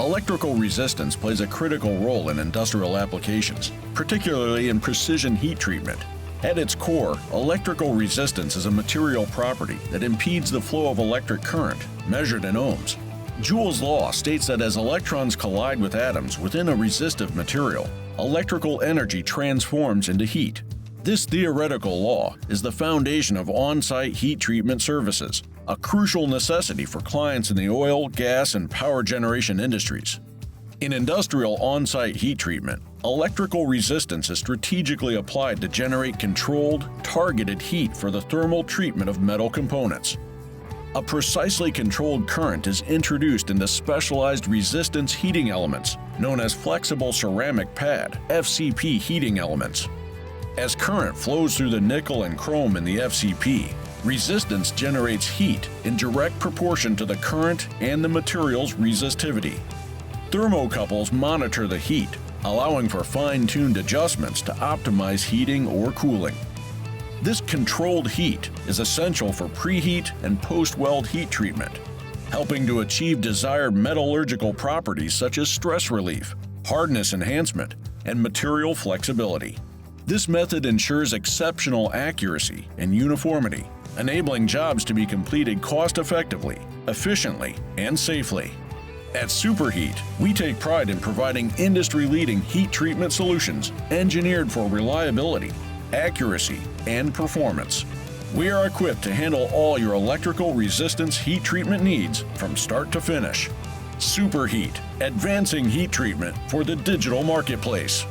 Electrical resistance plays a critical role in industrial applications, particularly in precision heat treatment. At its core, electrical resistance is a material property that impedes the flow of electric current, measured in ohms. Joule's law states that as electrons collide with atoms within a resistive material, electrical energy transforms into heat. This theoretical law is the foundation of on-site heat treatment services, a crucial necessity for clients in the oil, gas, and power generation industries. In industrial on-site heat treatment, electrical resistance is strategically applied to generate controlled, targeted heat for the thermal treatment of metal components. A precisely controlled current is introduced into specialized resistance heating elements, known as flexible ceramic pad (FCP) heating elements. As current flows through the nickel and chrome in the FCP, resistance generates heat in direct proportion to the current and the material's resistivity. Thermocouples monitor the heat, allowing for fine-tuned adjustments to optimize heating or cooling. This controlled heat is essential for preheat and post-weld heat treatment, helping to achieve desired metallurgical properties such as stress relief, hardness enhancement, and material flexibility. This method ensures exceptional accuracy and uniformity, enabling jobs to be completed cost-effectively, efficiently, and safely. At Superheat, we take pride in providing industry-leading heat treatment solutions engineered for reliability, accuracy, and performance. We are equipped to handle all your electrical resistance heat treatment needs from start to finish. Superheat, advancing heat treatment for the digital marketplace.